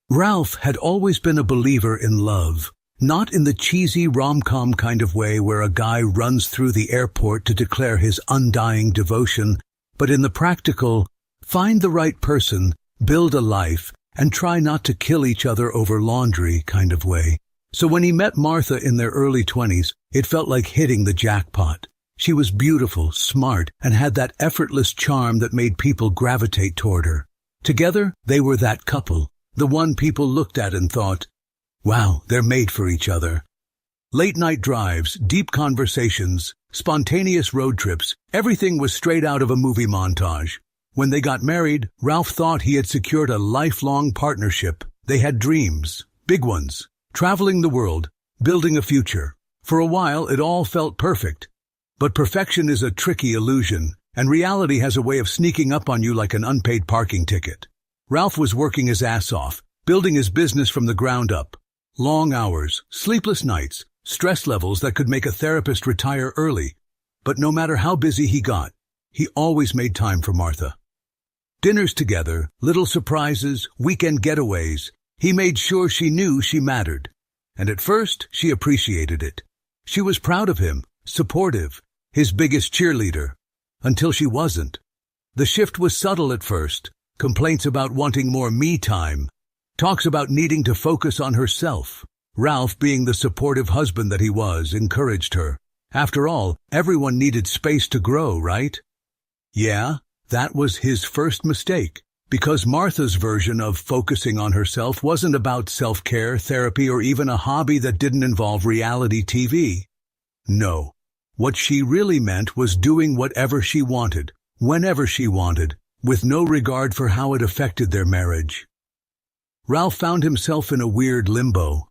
Ralph had always been a believer in love, not in the cheesy rom-com kind of way where a guy runs through the airport to declare his undying devotion, but in the practical, find the right person, build a life, and try not to kill each other over laundry kind of way. So when he met Martha in their early 20s, it felt like hitting the jackpot. She was beautiful, smart, and had that effortless charm that made people gravitate toward her. Together, they were that couple, the one people looked at and thought, wow, they're made for each other. Late-night drives, deep conversations, spontaneous road trips, everything was straight out of a movie montage. When they got married, Ralph thought he had secured a lifelong partnership. They had dreams, big ones, traveling the world, building a future. For a while, it all felt perfect. But perfection is a tricky illusion, and reality has a way of sneaking up on you like an unpaid parking ticket. Ralph was working his ass off, building his business from the ground up. Long hours, sleepless nights, stress levels that could make a therapist retire early. But no matter how busy he got, he always made time for Martha. Dinners together, little surprises, weekend getaways. He made sure she knew she mattered. And at first, she appreciated it. She was proud of him, supportive, his biggest cheerleader. Until she wasn't. The shift was subtle at first. Complaints about wanting more me time. Talks about needing to focus on herself. Ralph, being the supportive husband that he was, encouraged her. After all, everyone needed space to grow, right? Yeah, that was his first mistake. Because Martha's version of focusing on herself wasn't about self-care, therapy, or even a hobby that didn't involve reality TV. No. What she really meant was doing whatever she wanted, whenever she wanted, with no regard for how it affected their marriage. Ralph found himself in a weird limbo.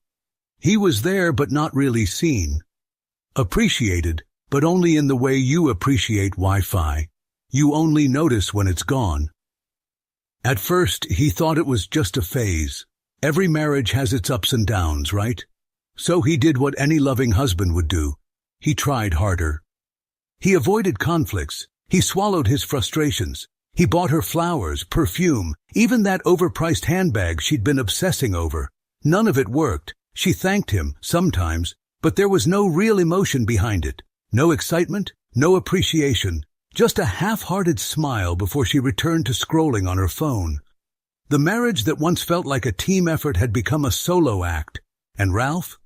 He was there but not really seen. Appreciated, but only in the way you appreciate Wi-Fi. You only notice when it's gone. At first, he thought it was just a phase. Every marriage has its ups and downs, right? So he did what any loving husband would do. He tried harder. He avoided conflicts. He swallowed his frustrations. He bought her flowers, perfume, even that overpriced handbag she'd been obsessing over. None of it worked. She thanked him, sometimes, but there was no real emotion behind it. No excitement, no appreciation, just a half-hearted smile before she returned to scrolling on her phone. The marriage that once felt like a team effort had become a solo act. And Ralph?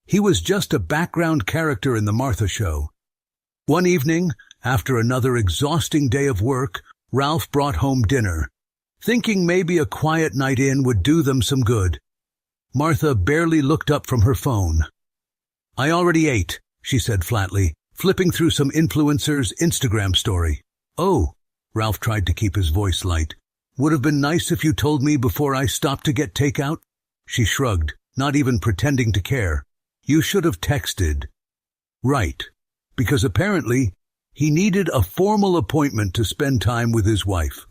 He was just a background character in the Martha show. One evening, after another exhausting day of work, Ralph brought home dinner, thinking maybe a quiet night in would do them some good. Martha barely looked up from her phone. I already ate, she said flatly, flipping through some influencer's Instagram story. Oh, Ralph tried to keep his voice light. Would have been nice if you told me before I stopped to get takeout? She shrugged, not even pretending to care. You should have texted. Right, because apparently he needed a formal appointment to spend time with his wife.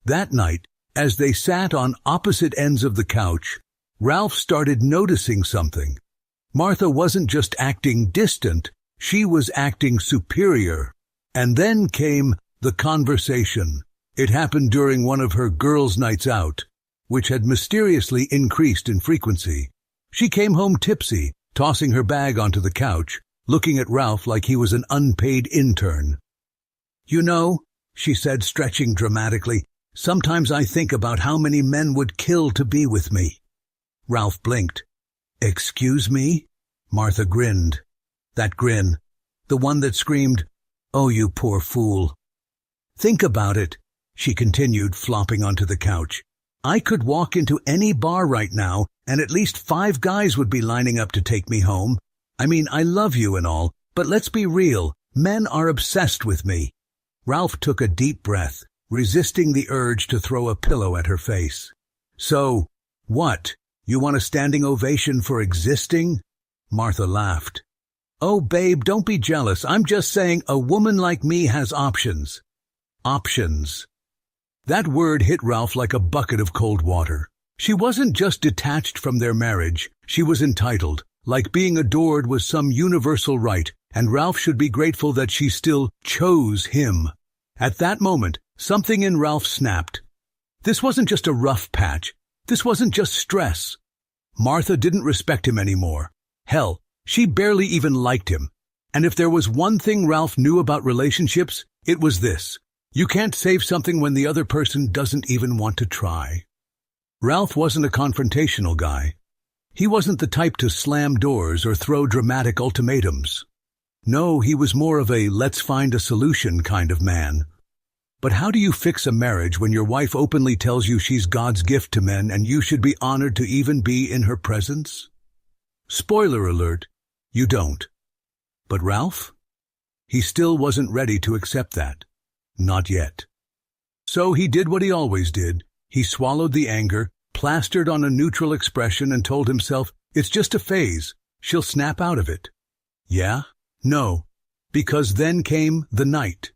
That night, as they sat on opposite ends of the couch, Ralph started noticing something. Martha wasn't just acting distant, she was acting superior. And then came the conversation. It happened during one of her girls' nights out, which had mysteriously increased in frequency. She came home tipsy, tossing her bag onto the couch, looking at Ralph like he was an unpaid intern. You know, she said, stretching dramatically, sometimes I think about how many men would kill to be with me. Ralph blinked. Excuse me? Martha grinned. That grin, the one that screamed, oh, you poor fool. Think about it, she continued, flopping onto the couch. I could walk into any bar right now, and at least 5 guys would be lining up to take me home. I mean, I love you and all, but let's be real, men are obsessed with me. Ralph took a deep breath, resisting the urge to throw a pillow at her face. So, what? You want a standing ovation for existing? Martha laughed. Oh, babe, don't be jealous. I'm just saying a woman like me has options. Options. That word hit Ralph like a bucket of cold water. She wasn't just detached from their marriage, she was entitled, like being adored was some universal right, and Ralph should be grateful that she still chose him. At that moment, something in Ralph snapped. This wasn't just a rough patch. This wasn't just stress. Martha didn't respect him anymore. Hell, she barely even liked him. And if there was one thing Ralph knew about relationships, it was this. You can't save something when the other person doesn't even want to try. Ralph wasn't a confrontational guy. He wasn't the type to slam doors or throw dramatic ultimatums. No, he was more of a let's find a solution kind of man. But how do you fix a marriage when your wife openly tells you she's God's gift to men and you should be honored to even be in her presence? Spoiler alert, you don't. But Ralph? He still wasn't ready to accept that. Not yet. So he did what he always did. He swallowed the anger, plastered on a neutral expression, and told himself, it's just a phase. She'll snap out of it. Yeah? No. Because then came the night.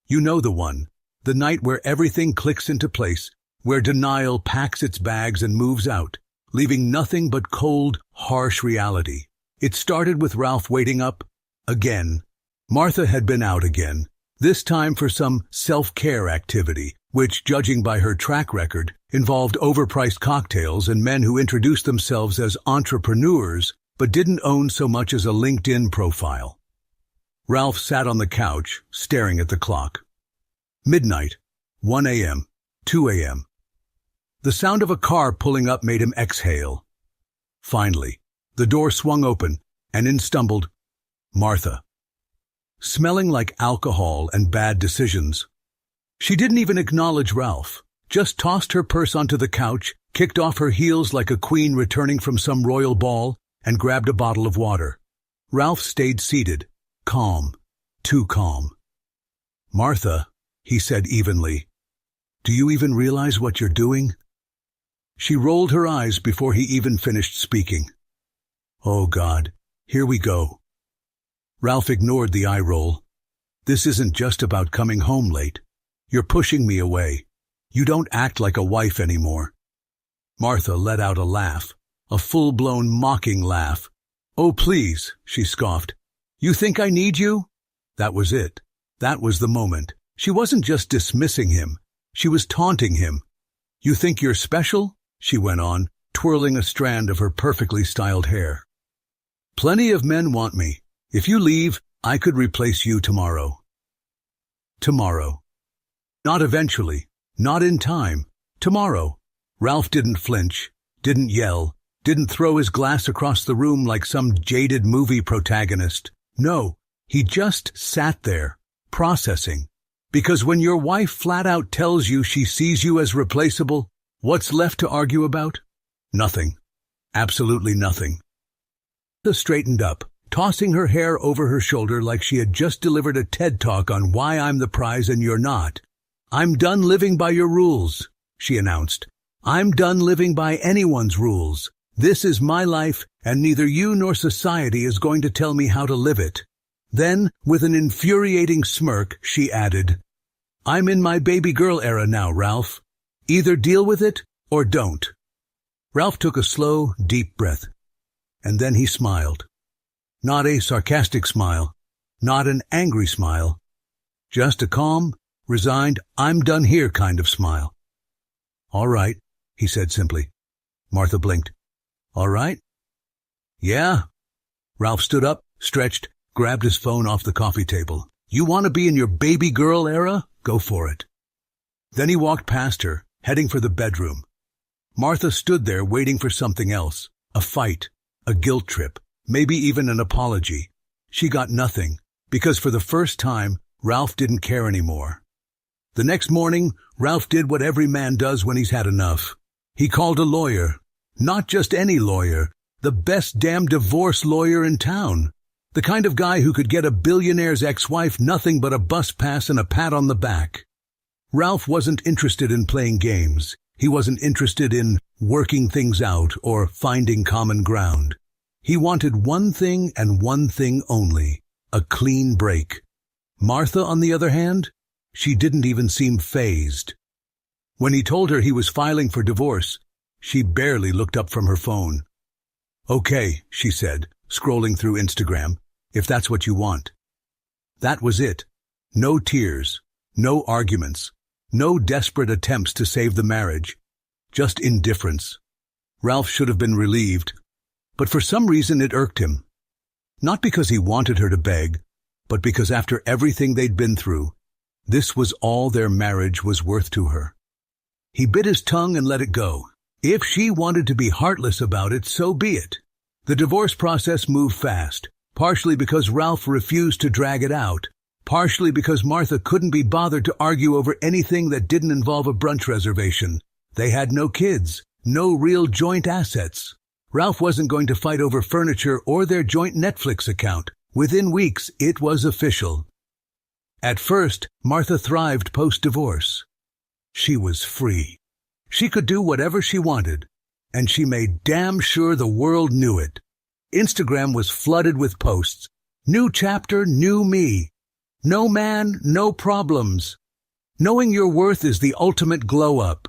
You know the one. The night where everything clicks into place, where denial packs its bags and moves out, leaving nothing but cold, harsh reality. It started with Ralph waiting up again. Martha had been out again, this time for some self-care activity, which, judging by her track record, involved overpriced cocktails and men who introduced themselves as entrepreneurs but didn't own so much as a LinkedIn profile. Ralph sat on the couch, staring at the clock. Midnight, 1 a.m., 2 a.m. The sound of a car pulling up made him exhale. Finally, the door swung open, and in stumbled Martha. Smelling like alcohol and bad decisions. She didn't even acknowledge Ralph, just tossed her purse onto the couch, kicked off her heels like a queen returning from some royal ball, and grabbed a bottle of water. Ralph stayed seated, calm, too calm. Martha, he said evenly, do you even realize what you're doing? She rolled her eyes before he even finished speaking. Oh God, here we go. Ralph ignored the eye roll. This isn't just about coming home late. You're pushing me away. You don't act like a wife anymore. Martha let out a laugh, a full-blown mocking laugh. Oh please, she scoffed. You think I need you? That was it. That was the moment. She wasn't just dismissing him. She was taunting him. You think you're special? She went on, twirling a strand of her perfectly styled hair. Plenty of men want me. If you leave, I could replace you tomorrow. Tomorrow. Not eventually. Not in time. Tomorrow. Ralph didn't flinch, didn't yell, didn't throw his glass across the room like some jaded movie protagonist. No, he just sat there, processing. Because when your wife flat out tells you she sees you as replaceable, what's left to argue about? Nothing. Absolutely nothing. Martha straightened up, tossing her hair over her shoulder like she had just delivered a TED Talk on why I'm the prize and you're not. I'm done living by your rules, she announced. I'm done living by anyone's rules. This is my life, and neither you nor society is going to tell me how to live it. Then, with an infuriating smirk, she added, I'm in my baby girl era now, Ralph. Either deal with it or don't. Ralph took a slow, deep breath, and then he smiled. Not a sarcastic smile, not an angry smile, just a calm, resigned, I'm done here kind of smile. All right, he said simply. Martha blinked. All right? Yeah. Ralph stood up, stretched, grabbed his phone off the coffee table. You want to be in your baby girl era? Go for it. Then he walked past her, heading for the bedroom. Martha stood there waiting for something else. A fight, a guilt trip, maybe even an apology. She got nothing, because for the first time, Ralph didn't care anymore. The next morning, Ralph did what every man does when he's had enough. He called a lawyer. Not just any lawyer, the best damn divorce lawyer in town. The kind of guy who could get a billionaire's ex-wife nothing but a bus pass and a pat on the back. Ralph wasn't interested in playing games. He wasn't interested in working things out or finding common ground. He wanted one thing and one thing only, a clean break. Martha, on the other hand, she didn't even seem fazed. When he told her he was filing for divorce, she barely looked up from her phone. Okay, she said, scrolling through Instagram, if that's what you want. That was it. No tears, no arguments, no desperate attempts to save the marriage, just indifference. Ralph should have been relieved, but for some reason it irked him. Not because he wanted her to beg, but because after everything they'd been through, this was all their marriage was worth to her. He bit his tongue and let it go. If she wanted to be heartless about it, so be it. The divorce process moved fast, partially because Ralph refused to drag it out, partially because Martha couldn't be bothered to argue over anything that didn't involve a brunch reservation. They had no kids, no real joint assets. Ralph wasn't going to fight over furniture or their joint Netflix account. Within weeks, it was official. At first, Martha thrived post-divorce. She was free. She could do whatever she wanted, and she made damn sure the world knew it. Instagram was flooded with posts. New chapter, new me. No man, no problems. Knowing your worth is the ultimate glow-up.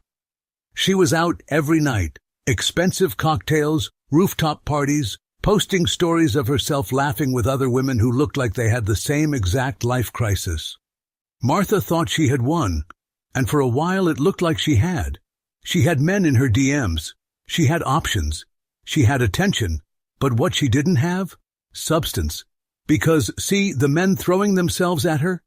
She was out every night, expensive cocktails, rooftop parties, posting stories of herself laughing with other women who looked like they had the same exact life crisis. Martha thought she had won, and for a while it looked like she had. She had men in her DMs. She had options. She had attention. But what she didn't have? Substance. Because, see, the men throwing themselves at her?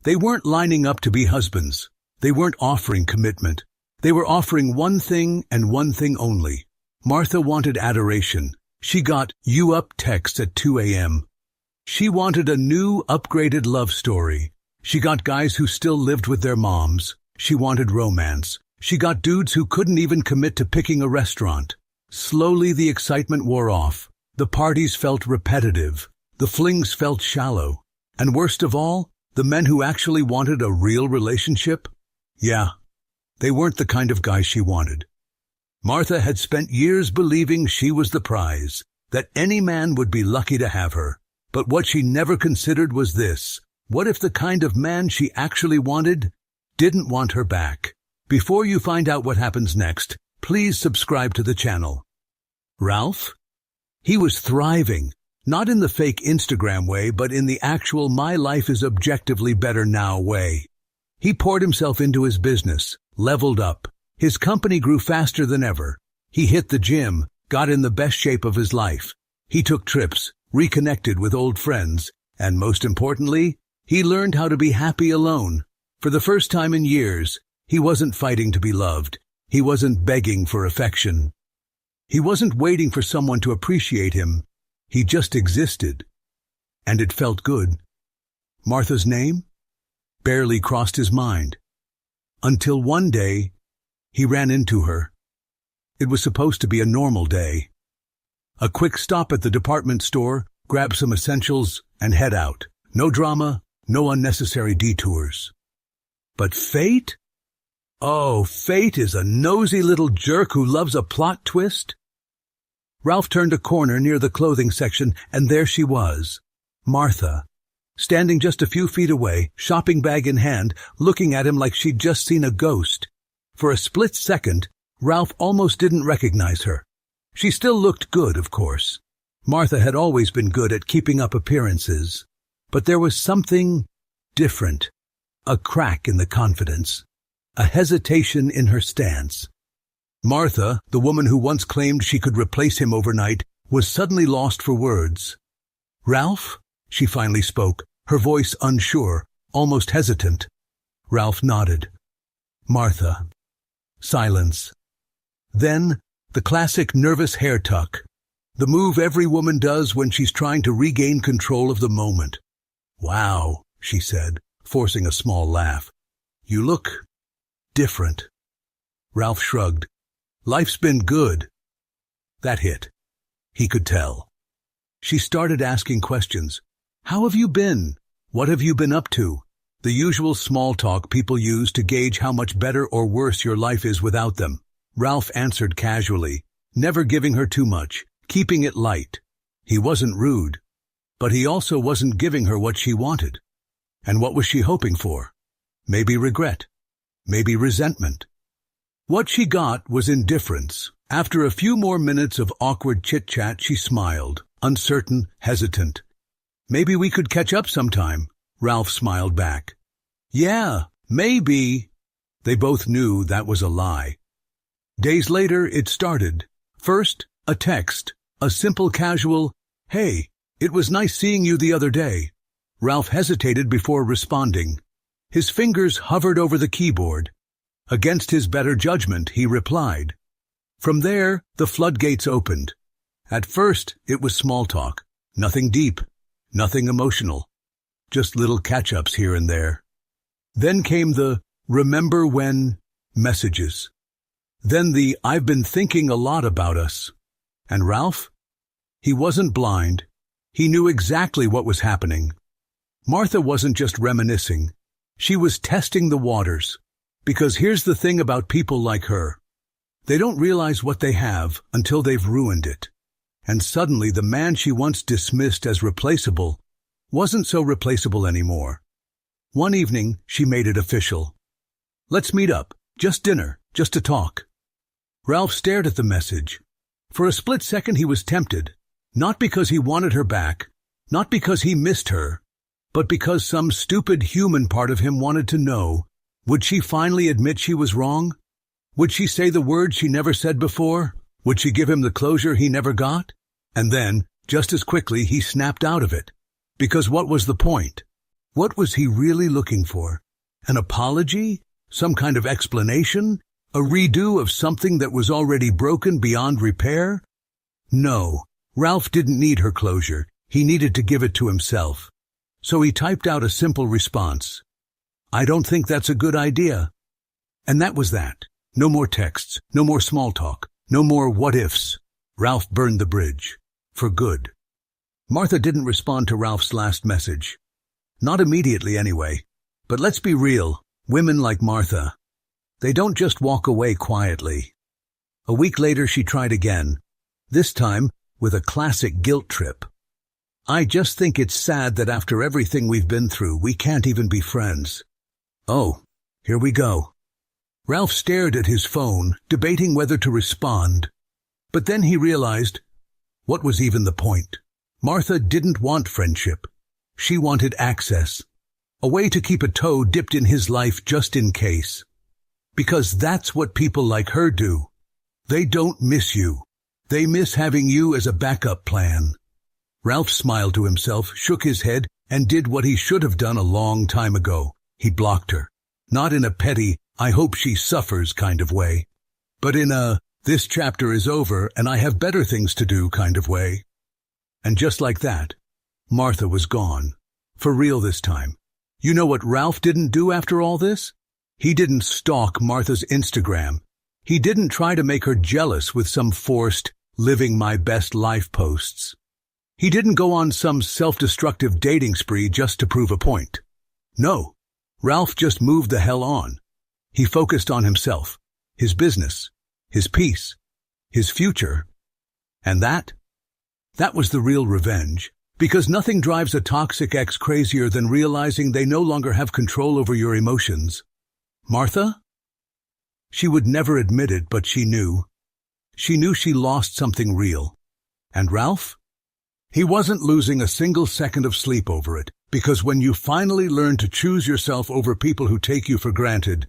They weren't lining up to be husbands. They weren't offering commitment. They were offering one thing and one thing only. Martha wanted adoration. She got "you up" texts at 2 a.m. She wanted a new, upgraded love story. She got guys who still lived with their moms. She wanted romance. She got dudes who couldn't even commit to picking a restaurant. Slowly the excitement wore off. The parties felt repetitive. The flings felt shallow. And worst of all, the men who actually wanted a real relationship? Yeah, they weren't the kind of guys she wanted. Martha had spent years believing she was the prize, that any man would be lucky to have her. But what she never considered was this: what if the kind of man she actually wanted didn't want her back? Before you find out what happens next, please subscribe to the channel. Ralph? He was thriving, not in the fake Instagram way, but in the actual "my life is objectively better now" way. He poured himself into his business, leveled up. His company grew faster than ever. He hit the gym, got in the best shape of his life. He took trips, reconnected with old friends, and most importantly, he learned how to be happy alone. For the first time in years, he wasn't fighting to be loved. He wasn't begging for affection. He wasn't waiting for someone to appreciate him. He just existed. And it felt good. Martha's name? Barely crossed his mind. Until one day, he ran into her. It was supposed to be a normal day. A quick stop at the department store, grab some essentials, and head out. No drama, no unnecessary detours. But fate? Oh, fate is a nosy little jerk who loves a plot twist. Ralph turned a corner near the clothing section, and there she was, Martha, standing just a few feet away, shopping bag in hand, looking at him like she'd just seen a ghost. For a split second, Ralph almost didn't recognize her. She still looked good, of course. Martha had always been good at keeping up appearances. But there was something different, a crack in the confidence, a hesitation in her stance. Martha, the woman who once claimed she could replace him overnight, was suddenly lost for words. "Ralph?" she finally spoke, her voice unsure, almost hesitant. Ralph nodded. "Martha." Silence. Then, the classic nervous hair tuck, the move every woman does when she's trying to regain control of the moment. "Wow," she said, forcing a small laugh. "You look different." Ralph shrugged. "Life's been good." That hit. He could tell. She started asking questions. "How have you been? What have you been up to?" The usual small talk people use to gauge how much better or worse your life is without them. Ralph answered casually, never giving her too much, keeping it light. He wasn't rude, but he also wasn't giving her what she wanted. And what was she hoping for? Maybe regret. Maybe resentment. What she got was indifference. After a few more minutes of awkward chit-chat, she smiled, uncertain, hesitant. "Maybe we could catch up sometime," Ralph smiled back. "Yeah, maybe." They both knew that was a lie. Days later, it started. First, a text, a simple casual, "Hey, it was nice seeing you the other day." Ralph hesitated before responding. His fingers hovered over the keyboard. Against his better judgment, he replied. From there, the floodgates opened. At first, it was small talk. Nothing deep, nothing emotional. Just little catch-ups here and there. Then came the "remember when" messages. Then the "I've been thinking a lot about us." And Ralph? He wasn't blind. He knew exactly what was happening. Martha wasn't just reminiscing. She was testing the waters. Because here's the thing about people like her. They don't realize what they have until they've ruined it. And suddenly the man she once dismissed as replaceable wasn't so replaceable anymore. One evening, she made it official. "Let's meet up. Just dinner. Just to talk." Ralph stared at the message. For a split second he was tempted. Not because he wanted her back, not because he missed her, but because some stupid human part of him wanted to know. Would she finally admit she was wrong? Would she say the words she never said before? Would she give him the closure he never got? And then, just as quickly, he snapped out of it. Because what was the point? What was he really looking for? An apology? Some kind of explanation? A redo of something that was already broken beyond repair? No, Ralph didn't need her closure. He needed to give it to himself. So he typed out a simple response. "I don't think that's a good idea." And that was that. No more texts, no more small talk, no more what-ifs. Ralph burned the bridge. For good. Martha didn't respond to Ralph's last message. Not immediately, anyway. But let's be real, women like Martha, they don't just walk away quietly. A week later she tried again, this time with a classic guilt trip. "I just think it's sad that after everything we've been through, we can't even be friends." Oh, here we go. Ralph stared at his phone, debating whether to respond. But then he realized, what was even the point? Martha didn't want friendship. She wanted access. A way to keep a toe dipped in his life just in case. Because that's what people like her do. They don't miss you. They miss having you as a backup plan. Ralph smiled to himself, shook his head, and did what he should have done a long time ago. He blocked her. Not in a petty, "I hope she suffers" kind of way, but in a "this chapter is over and I have better things to do" kind of way. And just like that, Martha was gone. For real this time. You know what Ralph didn't do after all this? He didn't stalk Martha's Instagram. He didn't try to make her jealous with some forced, "living my best life" posts. He didn't go on some self-destructive dating spree just to prove a point. No, Ralph just moved the hell on. He focused on himself, his business, his peace, his future. And that was the real revenge. Because nothing drives a toxic ex crazier than realizing they no longer have control over your emotions. Martha? She would never admit it, but she knew. She knew she lost something real. And Ralph? He wasn't losing a single second of sleep over it, because when you finally learn to choose yourself over people who take you for granted,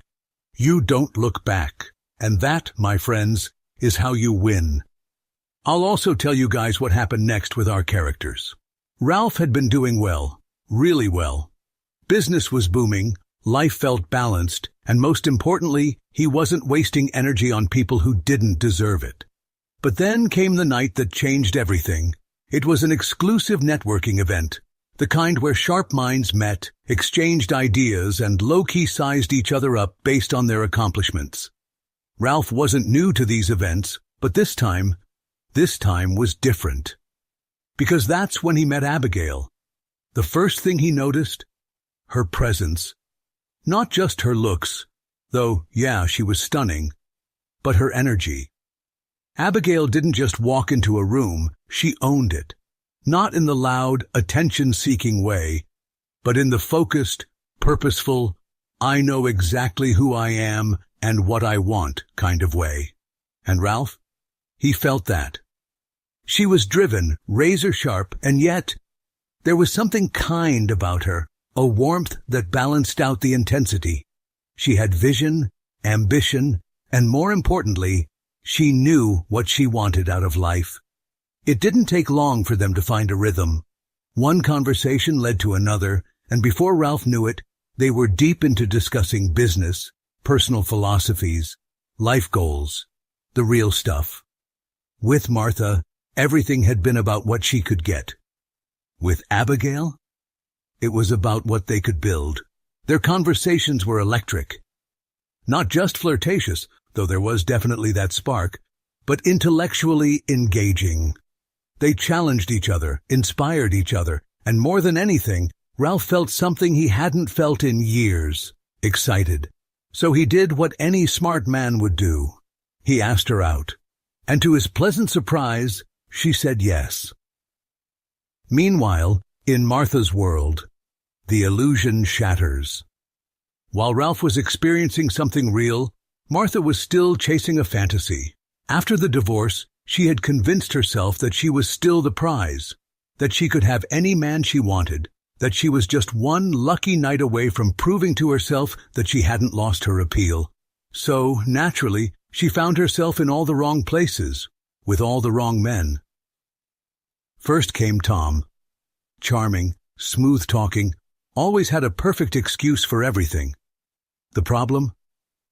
you don't look back. And that, my friends, is how you win. I'll also tell you guys what happened next with our characters. Ralph had been doing well, really well. Business was booming, life felt balanced, and most importantly, he wasn't wasting energy on people who didn't deserve it. But then came the night that changed everything. It was an exclusive networking event, the kind where sharp minds met, exchanged ideas, and low-key sized each other up based on their accomplishments. Ralph wasn't new to these events, but this time was different. Because that's when he met Abigail. The first thing he noticed? Her presence. Not just her looks, though, yeah, she was stunning, but her energy. Abigail didn't just walk into a room, she owned it. Not in the loud, attention-seeking way, but in the focused, purposeful, I know exactly who I am and what I want kind of way. And Ralph? He felt that. She was driven, razor-sharp, and yet there was something kind about her, a warmth that balanced out the intensity. She had vision, ambition, and more importantly, She knew what she wanted out of life. It didn't take long for them to find a rhythm. One conversation led to another, and before Ralph knew it, they were deep into discussing business, personal philosophies, life goals, the real stuff. With Martha, everything had been about what she could get. With Abigail, it was about what they could build. Their conversations were electric. Not just flirtatious, though there was definitely that spark, but intellectually engaging. They challenged each other, inspired each other, and more than anything, Ralph felt something he hadn't felt in years, excited. So he did what any smart man would do. He asked her out. And to his pleasant surprise, she said yes. Meanwhile, in Martha's world, the illusion shatters. While Ralph was experiencing something real, Martha was still chasing a fantasy. After the divorce, she had convinced herself that she was still the prize, that she could have any man she wanted, that she was just one lucky night away from proving to herself that she hadn't lost her appeal. So, naturally, she found herself in all the wrong places, with all the wrong men. First came Tom. Charming, smooth-talking, always had a perfect excuse for everything. The problem?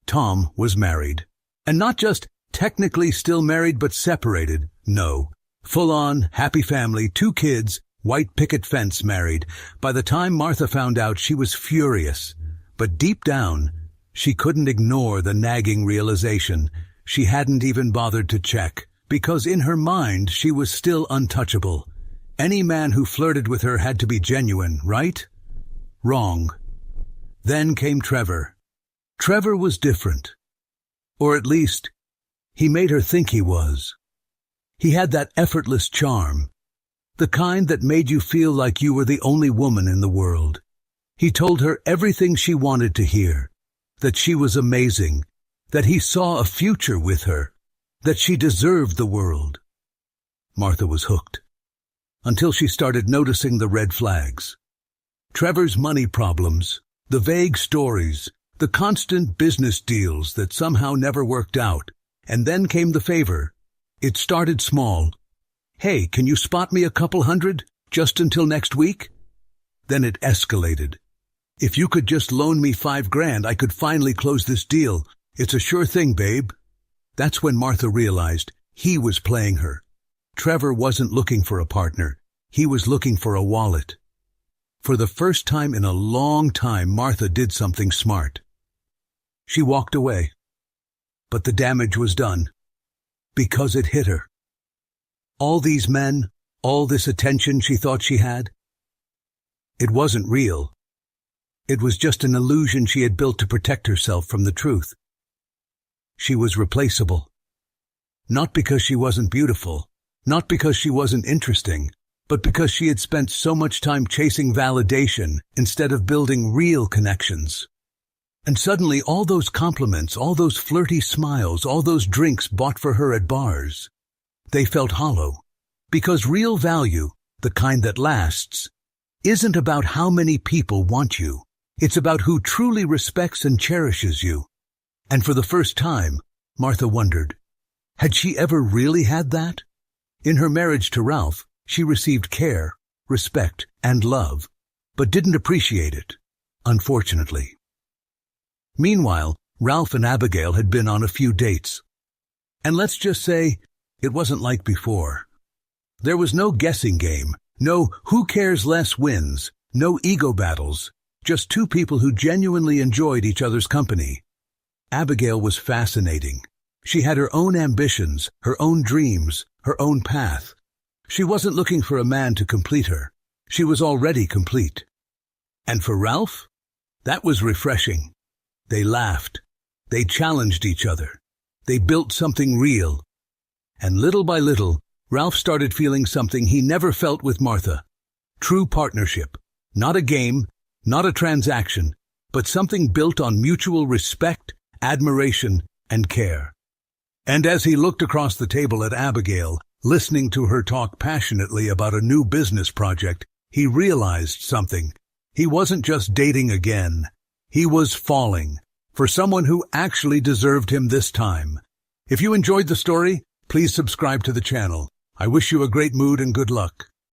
Tom was married. And not just technically still married but separated, no. Full-on, happy family, 2 kids, white picket fence married. By the time Martha found out, she was furious. But deep down, she couldn't ignore the nagging realization. She hadn't even bothered to check, because in her mind she was still untouchable. Any man who flirted with her had to be genuine, right? Wrong. Then came Trevor. Trevor was different. Or at least, he made her think he was. He had that effortless charm, the kind that made you feel like you were the only woman in the world. He told her everything she wanted to hear, that she was amazing, that he saw a future with her, that she deserved the world. Martha was hooked, until she started noticing the red flags. Trevor's money problems, the vague stories, the constant business deals that somehow never worked out, and then came the favor. It started small. Hey, can you spot me a couple hundred, just until next week? Then it escalated. If you could just loan me $5,000, I could finally close this deal. It's a sure thing, babe. That's when Martha realized he was playing her. Trevor wasn't looking for a partner. He was looking for a wallet. For the first time in a long time, Martha did something smart. She walked away. But the damage was done. Because it hit her. All these men, all this attention she thought she had, it wasn't real. It was just an illusion she had built to protect herself from the truth. She was replaceable. Not because she wasn't beautiful, not because she wasn't interesting, but because she had spent so much time chasing validation instead of building real connections. And suddenly all those compliments, all those flirty smiles, all those drinks bought for her at bars, they felt hollow. Because real value, the kind that lasts, isn't about how many people want you. It's about who truly respects and cherishes you. And for the first time, Martha wondered, had she ever really had that? In her marriage to Ralph, she received care, respect, and love, but didn't appreciate it, unfortunately. Meanwhile, Ralph and Abigail had been on a few dates. And let's just say, it wasn't like before. There was no guessing game, no who cares less wins, no ego battles, just 2 people who genuinely enjoyed each other's company. Abigail was fascinating. She had her own ambitions, her own dreams, her own path. She wasn't looking for a man to complete her. She was already complete. And for Ralph, that was refreshing. They laughed. They challenged each other. They built something real. And little by little, Ralph started feeling something he never felt with Martha. True partnership. Not a game, not a transaction, but something built on mutual respect, admiration, and care. And as he looked across the table at Abigail, listening to her talk passionately about a new business project, he realized something. He wasn't just dating again. He was falling for someone who actually deserved him this time. If you enjoyed the story, please subscribe to the channel. I wish you a great mood and good luck.